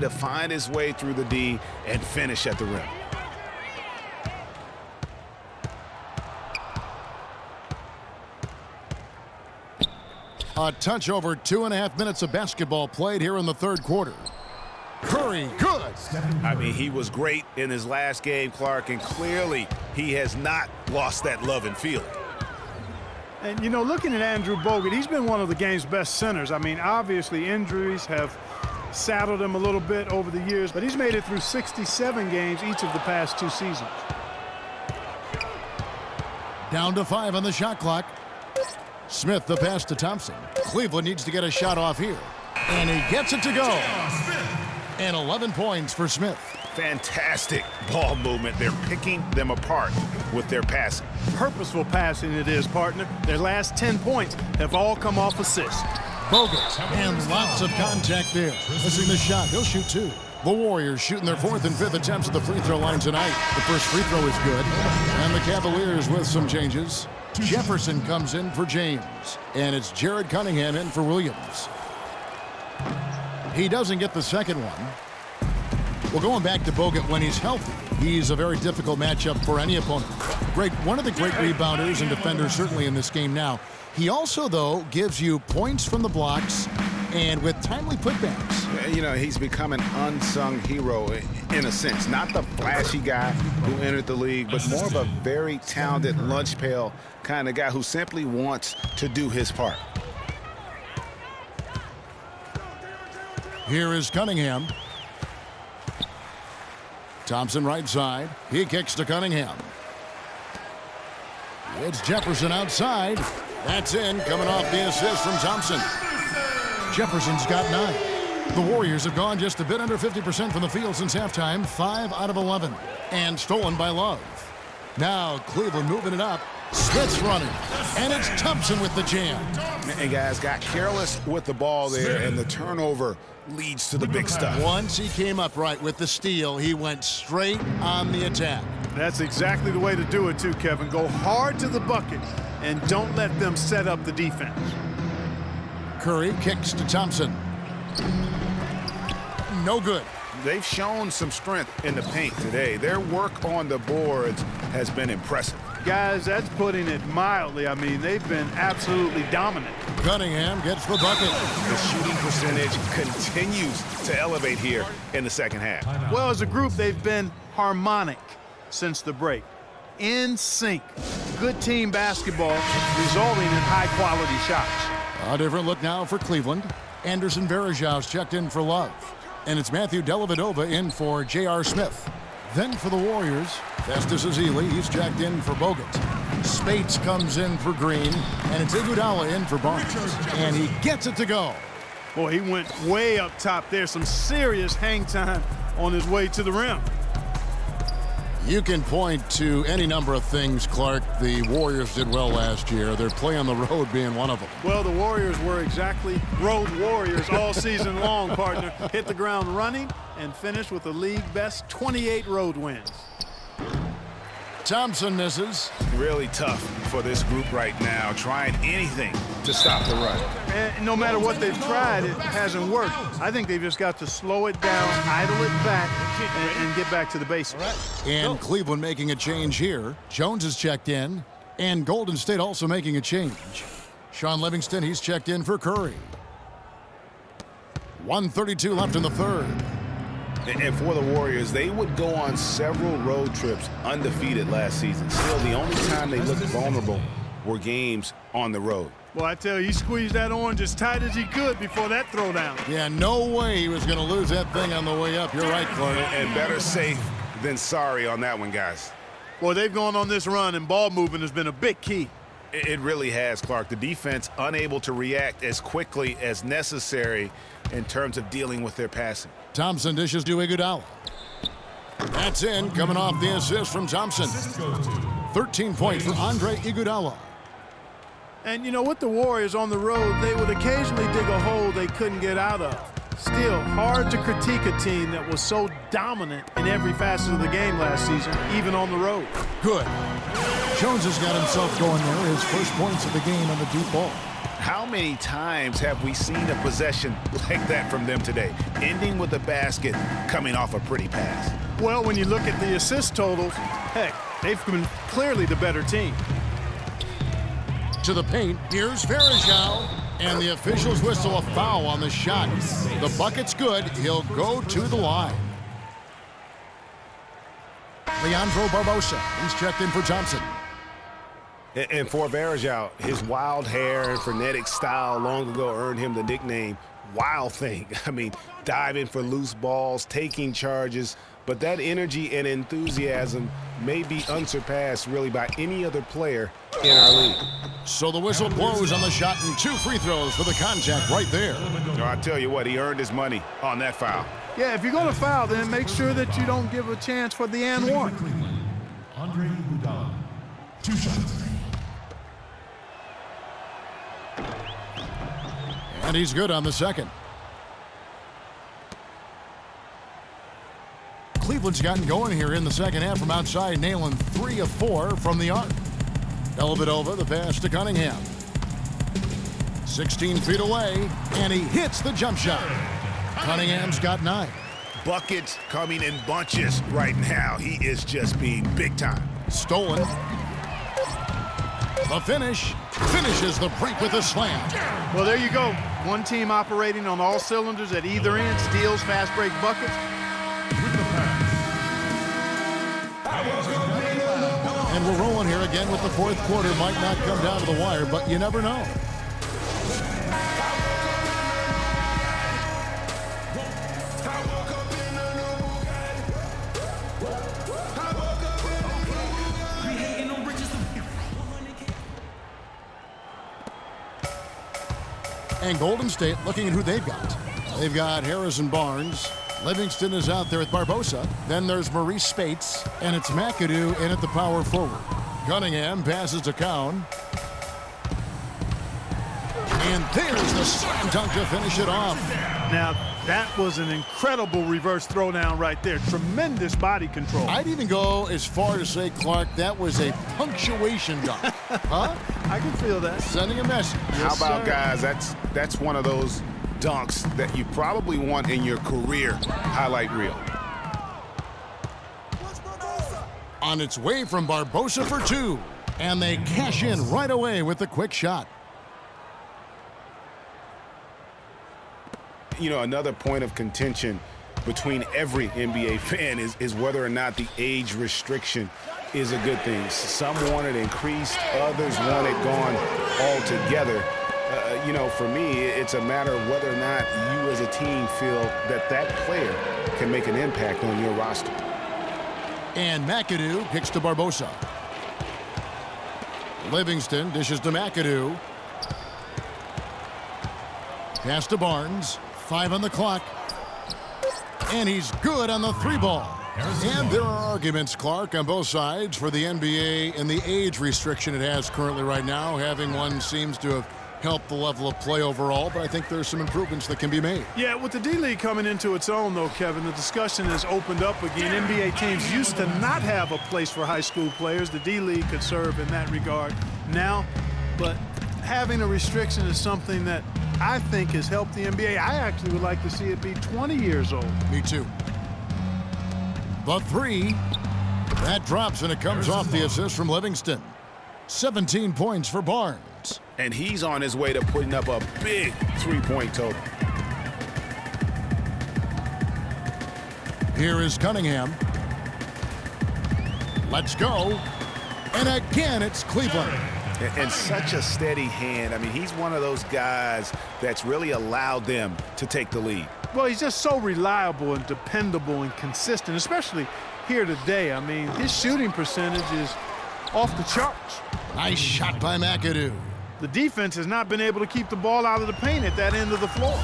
to find his way through the D and finish at the rim. A touch over 2.5 minutes of basketball played here in the third quarter. Curry, good. I mean, he was great in his last game, Clark, and clearly he has not lost that love and feeling. And, you know, looking at Andrew Bogut, he's been one of the game's best centers. I mean, obviously injuries have saddled him a little bit over the years, but he's made it through 67 games each of the past 2 seasons. Down to 5 on the shot clock. Smith the pass to Thompson. Cleveland needs to get a shot off here. And he gets it to go. And 11 points for Smith. Fantastic ball movement. They're picking them apart with their passing. Purposeful passing it is, partner. Their last 10 points have all come off assists. Bogut, and lots of contact there. Missing the shot. He'll shoot 2. The Warriors shooting their 4th and 5th attempts at the free throw line tonight. The first free throw is good. And the Cavaliers with some changes. Jefferson comes in for James. And it's Jared Cunningham in for Williams. He doesn't get the second one. Well, going back to Bogut when he's healthy, he's a very difficult matchup for any opponent. One of the great rebounders and defenders certainly in this game now. He also, though, gives you points from the blocks and with timely putbacks. You know, he's become an unsung hero in a sense. Not the flashy guy who entered the league, but more of a very talented lunch pail kind of guy who simply wants to do his part. Here is Cunningham. Thompson right side. He kicks to Cunningham. It's Jefferson outside. That's in, coming off the assist from Thompson. Jefferson's got 9. The Warriors have gone just a bit under 50% from the field since halftime, 5 out of 11. And stolen by Love. Now Cleveland moving it up. Smith's running. And it's Thompson with the jam. And guys got careless with the ball there, and the turnover leads to the big stuff. Once he came up right with the steal, he went straight on the attack. That's exactly the way to do it too, Kevin. Go hard to the bucket and don't let them set up the defense. Curry kicks to Thompson. No good. They've shown some strength in the paint today. Their work on the boards has been impressive. Guys, that's putting it mildly. I mean, they've been absolutely dominant. Cunningham gets the bucket. The shooting percentage continues to elevate here in the second half. Well, as a group, they've been harmonic since the break. In sync. Good team basketball resulting in high-quality shots. A different look now for Cleveland. Anderson Varejão's checked in for Love. And it's Matthew Dellavedova in for J.R. Smith. Then for the Warriors, Festus Ezeli, he's checked in for Bogut. Spates comes in for Green, and it's Iguodala in for Barnes. And he gets it to go. Boy, he went way up top there. Some serious hang time on his way to the rim. You can point to any number of things, Clark, the Warriors did well last year. Their play on the road being one of them. Well, the Warriors were exactly road warriors all season long, partner. Hit the ground running and finished with the league best 28 road wins. Thompson misses. Really tough for this group right now, trying anything to stop the run. And no matter what they've tried, it hasn't worked. I think they've just got to slow it down, idle it back, and get back to the basics. And Cleveland making a change here. Jones is checked in, and Golden State also making a change. Sean Livingston, he's checked in for Curry. 1:32 left in the third. And for the Warriors, they would go on several road trips undefeated last season. Still, the only time they looked vulnerable were games on the road. Well, I tell you, he squeezed that orange as tight as he could before that throwdown. Yeah, no way he was going to lose that thing on the way up. You're right, Clark. And better safe than sorry on that one, guys. Well, they've gone on this run, and ball movement has been a big key. It really has, Clark. The defense unable to react as quickly as necessary in terms of dealing with their passing. Thompson dishes to Iguodala. That's in, coming off the assist from Thompson. 13 points for Andre Iguodala. And, you know, with the Warriors on the road, they would occasionally dig a hole they couldn't get out of. Still, hard to critique a team that was so dominant in every facet of the game last season, even on the road. Good. Jones has got himself going there, his first points of the game on the deep ball. How many times have we seen a possession like that from them today, ending with a basket coming off a pretty pass? Well, when you look at the assist totals, heck, they've been clearly the better team. To the paint, here's Varejao, and the officials whistle a foul on the shot. The bucket's good. He'll go to the line. Leandro Barbosa, he's checked in for Thompson. And for Varejao, his wild hair and frenetic style long ago earned him the nickname Wild Thing. I mean, diving for loose balls, taking charges, but that energy and enthusiasm may be unsurpassed really by any other player in our league. So the whistle blows on the shot and 2 free throws for the contact right there. I tell you what, he earned his money on that foul. Yeah, if you're going to foul, then make sure that you don't give a chance for the and one. Andre Iguodala, 2 shots. And he's good on the second. Cleveland's gotten going here in the second half from outside, nailing 3 of 4 from the arc. Dellavedova, the pass to Cunningham. 16 feet away, and he hits the jump shot. Cunningham's got 9. Buckets coming in bunches right now. He is just being big time. Stolen. The finish. Finishes the break with a slam. Well, there you go. One team operating on all cylinders at either end, steals, fast break buckets. And we're rolling here again with the fourth quarter. Might not come down to the wire, but you never know. And Golden State looking at who they've got. They've got Harrison Barnes. Livingston is out there with Barbosa. Then there's Maurice Spates, and it's McAdoo in at the power forward. Cunningham passes to Cowan. And there's the slam dunk to finish it off. Now, that was an incredible reverse throwdown right there. Tremendous body control. I'd even go as far to say, Clark, that was a punctuation dunk. Huh? I can feel that. Sending a message. How about, sir. guys, that's one of those dunks that you probably want in your career highlight reel. On its way from Barbosa for 2. And they cash in right away with the quick shot. You know, another point of contention between every NBA fan is whether or not the age restriction is a good thing. Some want it increased, others want it gone altogether. You know, for me, it's a matter of whether or not you as a team feel that that player can make an impact on your roster. And McAdoo kicks to Barbosa. Livingston dishes to McAdoo. Pass to Barnes. 5 on the clock. And he's good on the 3 ball. And there are arguments, Clark, on both sides for the NBA and the age restriction it has currently right now. Having one seems to have helped the level of play overall, but I think there's some improvements that can be made. Yeah, with the D-League coming into its own, though, Kevin, the discussion has opened up again. NBA teams used to not have a place for high school players. The D-League could serve in that regard now, but having a restriction is something that I think has helped the NBA. I actually would like to see it be 20 years old. Me too. The 3. That drops, and it comes off the assist from Livingston. 17 points for Barnes. And he's on his way to putting up a big 3-point total. Here is Cunningham. Let's go. And again, it's Cleveland. And such a steady hand. I mean, he's one of those guys that's really allowed them to take the lead. Well, he's just so reliable and dependable and consistent, especially here today. I mean, his shooting percentage is off the charts. Nice shot by McAdoo. The defense has not been able to keep the ball out of the paint at that end of the floor.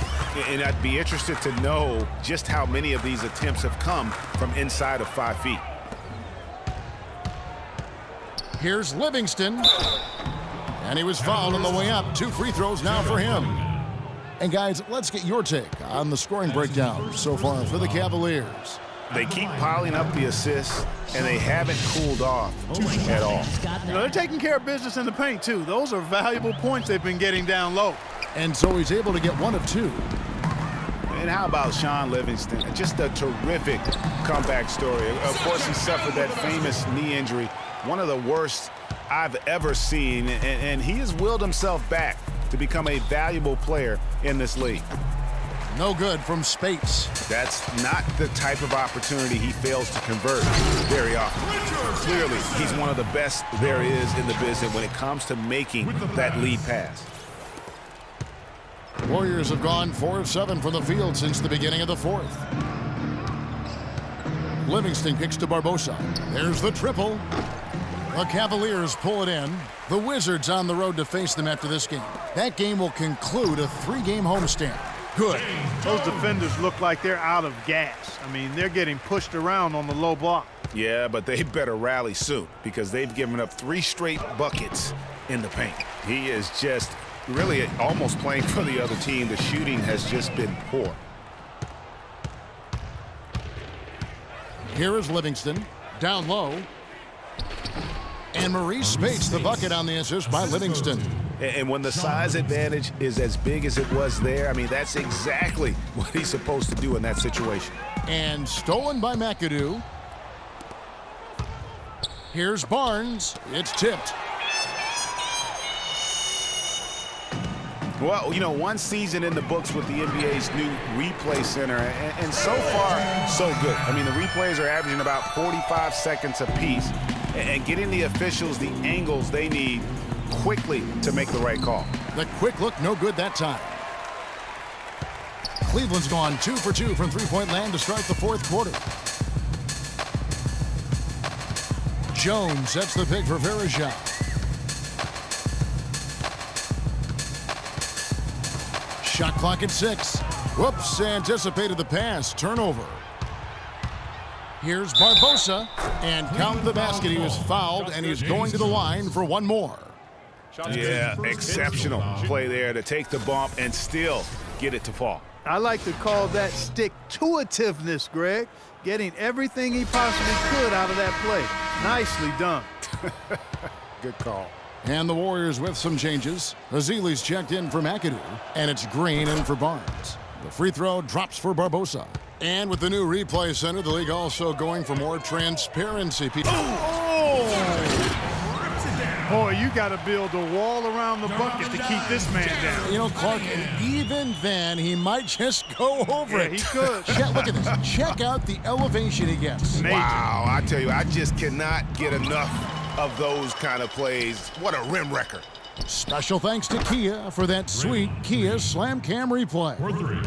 And I'd be interested to know just how many of these attempts have come from inside of 5 feet. Here's Livingston. And he was fouled on the way up. 2 free throws now for him. And guys, let's get your take on the scoring breakdown so far for the Cavaliers. They keep piling up the assists, and they haven't cooled off at all. You know, they're taking care of business in the paint, too. Those are valuable points they've been getting down low. And so he's able to get 1 of 2. And how about Shaun Livingston? Just a terrific comeback story. Of course, he suffered that famous knee injury, one of the worst I've ever seen, and he has willed himself back to become a valuable player in this league. No good from Spates. That's not the type of opportunity he fails to convert very often. Clearly, he's one of the best there is in the business when it comes to making that lead pass. Warriors have gone 4 of 7 from the field since the beginning of the 4th. Livingston kicks to Barbosa. There's the triple. The Cavaliers pull it in. The Wizards on the road to face them after this game. That game will conclude a 3-game homestand. Good. Those defenders look like they're out of gas. I mean, they're getting pushed around on the low block. Yeah, but they better rally soon because they've given up 3 straight buckets in the paint. He is just really almost playing for the other team. The shooting has just been poor. Here is Livingston. Down low. And Maurice Spates the bucket on the assist by Livingston. And when the size advantage is as big as it was there, I mean, that's exactly what he's supposed to do in that situation. And stolen by McAdoo. Here's Barnes. It's tipped. Well, you know, 1 season in the books with the NBA's new replay center, and so far, so good. I mean, the replays are averaging about 45 seconds apiece, and getting the officials the angles they need quickly to make the right call. The quick look, no good that time. Cleveland's gone 2 for 2 from three-point land to start the 4th quarter. Jones sets the pick for Varejao. Shot clock at 6. Whoops, anticipated the pass. Turnover. Here's Barbosa. And count the basket. He was fouled, and he's going to the line for 1 more. Yeah, exceptional play there to take the bump and still get it to fall. I like to call that stick-to-itiveness, Greg. Getting everything he possibly could out of that play. Nicely done. Good call. And the Warriors with some changes. Azili's checked in for McAdoo, and it's Green in for Barnes. The free throw drops for Barbosa. And with the new replay center, the league also going for more transparency. Boy, you got to build a wall around the bucket to keep this man down. You know, Clark, even then, he might just go over it. He could. Look at this. Check out the elevation he gets. Major. Wow, I tell you, I just cannot get enough of those kind of plays. What a rim wrecker. Special thanks to Kia for that sweet Kia Slam Cam replay. For 3.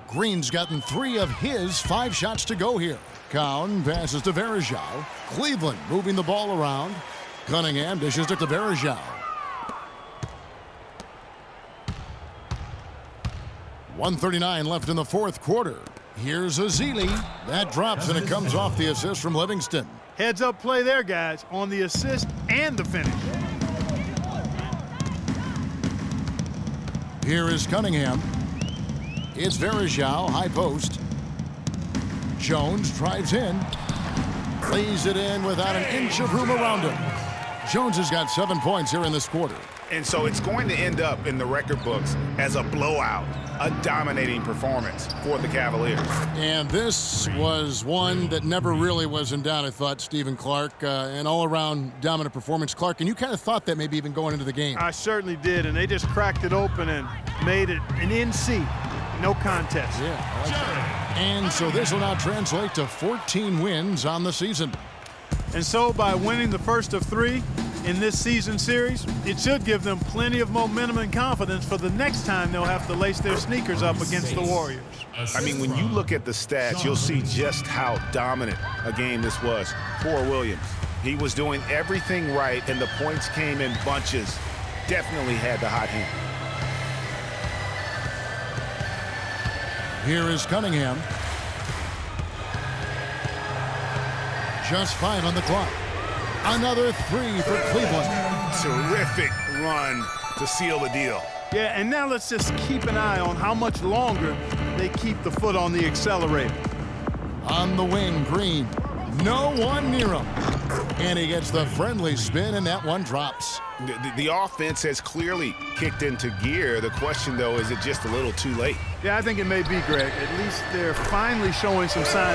Green's gotten 3 of his 5 shots to go here. Cowan passes to Varejao. Cleveland moving the ball around. Cunningham dishes it to Varejao. 1:39 left in the 4th quarter. Here's Azili. That drops, and it comes off the assist from Livingston. Heads-up play there, guys, on the assist and the finish. Here is Cunningham. It's Varejao, high post. Jones drives in. Lays it in without an inch of room around him. Jones has got 7 points here in this quarter. And so it's going to end up in the record books as a blowout, a dominating performance for the Cavaliers. And this was one that never really was in doubt, I thought, Stephen Clark. An all-around dominant performance. Clark, and you kind of thought that maybe even going into the game. I certainly did, and they just cracked it open and made it an NC. No contest. Yeah, I like that. And so this will now translate to 14 wins on the season. And so by winning the first of 3 in this season series, it should give them plenty of momentum and confidence for the next time they'll have to lace their sneakers up against the Warriors. I mean, when you look at the stats, you'll see just how dominant a game this was for Williams. He was doing everything right, and the points came in bunches. Definitely had the hot hand. Here is Cunningham. Just 5 on the clock. Another 3 for Cleveland. Terrific run to seal the deal. Yeah, and now let's just keep an eye on how much longer they keep the foot on the accelerator. On the wing, Green. No one near him. And he gets the friendly spin, and that one drops. The offense has clearly kicked into gear. The question, though, is it just a little too late? Yeah, I think it may be, Greg. At least they're finally showing some signs